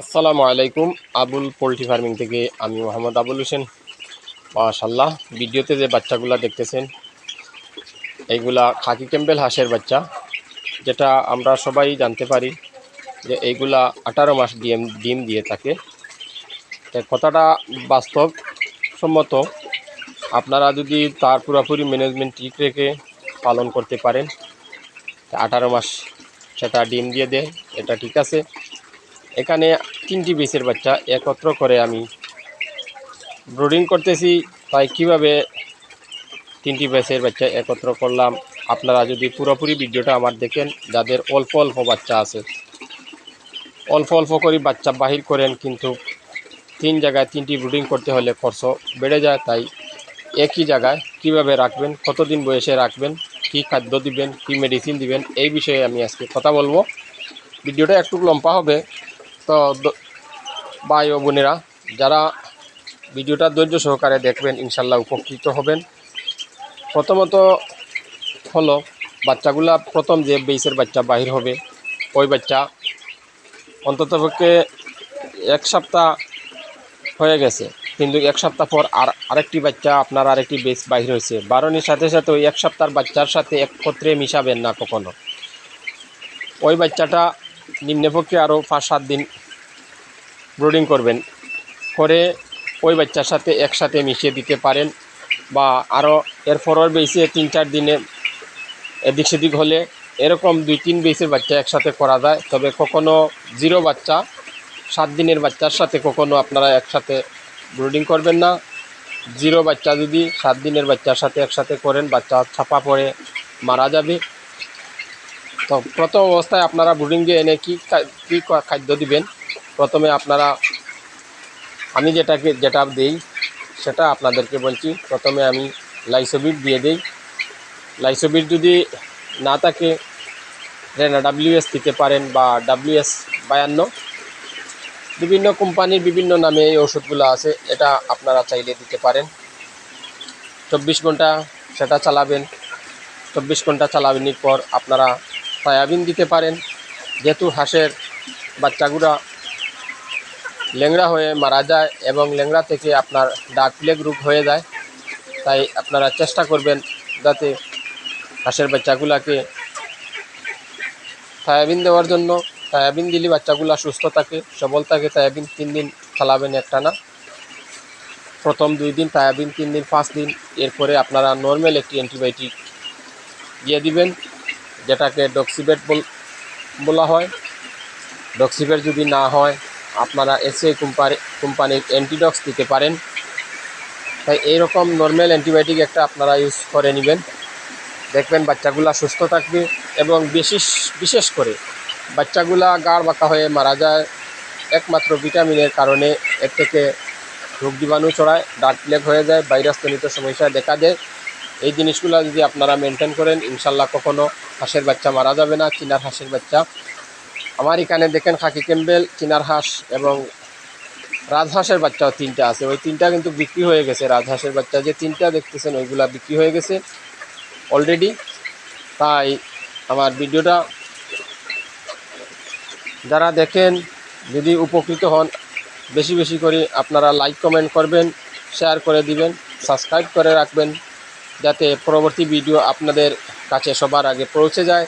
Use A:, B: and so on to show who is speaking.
A: আসসালামু আলাইকুম। Abul poultry farming থেকে আমি মোহাম্মদ আবুল হোসেন। মাশাআল্লাহ, ভিডিওতে যে বাচ্চাগুলা দেখতেছেন এইগুলা খাকি ক্যাম্বেল হাঁসের বাচ্চা, যেটা আমরা সবাই জানতে পারি যে এইগুলা 18 মাস ডিম দিয়ে থাকে। তাই কথাটা বাস্তবসম্মত। আপনারা যদি তার পুরোপুরি ম্যানেজমেন্ট ঠিক রেখে পালন করতে পারেন, 18 মাস সেটা ডিম দিয়ে দেয়, এটা ঠিক আছে। এখানে 3টি বেসের বাচ্চা একত্র করে আমি ব্রুডিং করতেছি। তাই কিভাবে 3টি বেসের বাচ্চা একত্র করলাম, আপনারা যদি পুরোপুরি ভিডিওটা আমার দেখেন, যাদের অল্প অল্প বাচ্চা আছে, অল্প অল্প করে বাচ্চা বাহির করেন, কিন্তু 3 জায়গায় 3টি ব্রুডিং করতে হলে খরচ বেড়ে যায়। তাই একই জায়গায় কিভাবে রাখবেন, কতদিন বয়সে রাখবেন, কি খাদ্য দিবেন, কি মেডিসিন দিবেন, এই বিষয়ে আমি আজকে কথা বলবো। ভিডিওটা একটু লম্বা হবে, তো ভাই ও বোনেরা যারা ভিডিওটা ধৈর্য সহকারে দেখবেন ইনশাল্লাহ উপকৃত হবেন। প্রথমত হলো বাচ্চাগুলা, প্রথম যে বেসের বাচ্চা বাহির হবে ওই বাচ্চা অন্ততপক্ষে 1 সপ্তাহ হয়ে গেছে, কিন্তু 1 সপ্তাহ পর আরেকটি বাচ্চা আপনার আরেকটি বেস বাহির হয়েছে। বারণের সাথে সাথে ওই 1 সপ্তাহের বাচ্চার সাথে একত্রে মিশাবেন না কখনো। ওই বাচ্চাটা নিম্নপক্ষে আরও 5-7 দিন ব্রুডিং করবেন, করে ওই বাচ্চার সাথে একসাথে মিশিয়ে দিতে পারেন, বা আরও এরপরের বেসে 3-4 দিনে এদিক সেদিক হলে এরকম 2-3 বেসের বাচ্চা একসাথে করা যায়। তবে কখনো 0 বাচ্চা 7 দিনের বাচ্চার সাথে কখনো আপনারা একসাথে ব্রুডিং করবেন না। 0 বাচ্চা যদি 7 দিনের বাচ্চার সাথে একসাথে করেন, বাচ্চা ছাপা পড়ে মারা যাবে। তো প্রথম অবস্থায় আপনারা ব্রুডিং দিয়ে এনে কী খাদ্য দিবেন, প্রথমে আপনারা, আমি যেটা দিই সেটা আপনাদেরকে বলছি। প্রথমে আমি লাইসোবিট দিয়ে দিই। লাইসোবিট যদি না থাকে রেনা WS দিতে পারেন, বা WS52, বিভিন্ন কোম্পানির বিভিন্ন নামে এই ওষুধগুলো আছে, এটা আপনারা চাইলে দিতে পারেন। 24 ঘন্টা সেটা চালাবেন। 24 ঘন্টা চালানোর পর আপনারা সয়াবিন দিতে পারেন। যেহেতু হাঁসের বাচ্চাগুলা ল্যাংড়া হয়ে মারা যায় এবং ল্যাংড়া থেকে আপনার ডার্ক প্লেগ রোগ হয়ে যায়, তাই আপনারা চেষ্টা করবেন যাতে হাঁসের বাচ্চাগুলাকে সয়াবিন দেওয়ার জন্য। সয়াবিন দিলে বাচ্চাগুলা সুস্থ থাকে, সবল থাকে। সয়াবিন 3 দিন চালাবেন একটানা, প্রথম 2 দিন সয়াবিন, 3 দিন, 5 দিন। এরপরে আপনারা নর্মাল একটি অ্যান্টিবায়োটিক দিয়ে দিবেন, যেটাকে ডক্সিবেট বলা হয়। ডক্সিবেট যদি না হয় আপনারা এসএ কোম্পানির অ্যান্টিডক্স দিতে পারেন। তাই এইরকম নর্মাল অ্যান্টিবায়োটিক একটা আপনারা ইউজ করে নেবেন, দেখবেন বাচ্চাগুলা সুস্থ থাকবে। এবং বিশেষ করে বাচ্চাগুলা গাড় বাঁকা হয়ে মারা যায় একমাত্র ভিটামিনের কারণে। এর থেকে রোগ জীবাণু ছড়ায়, ডার্ক প্লেগ হয়ে যায়, ভাইরাসজনিত সমস্যা দেখা দেয়। এই জিনিসগুলো যদি আপনারা মেনটেন করেন, ইনশাল্লাহ কখনো হাঁসের বাচ্চা মারা যাবে না। চিনার হাঁসের বাচ্চা আমার এখানে দেখেন, খাকি ক্যাম্বেল, চিনার হাঁস এবং রাজহাঁসের বাচ্চাও 3টা আছে। ওই 3টা কিন্তু বিক্রি হয়ে গেছে। রাজহাঁসের বাচ্চা যে 3টা দেখতেছেন ওইগুলা বিক্রি হয়ে গেছে অলরেডি। তাই আমার ভিডিওটা যারা দেখেন, যদি উপকৃত হন, বেশি বেশি করে আপনারা লাইক কমেন্ট করবেন, শেয়ার করে দিবেন, সাবস্ক্রাইব করে রাখবেন, যাতে পরবর্তী ভিডিও আপনাদের কাছে সবার আগে পৌঁছে যায়।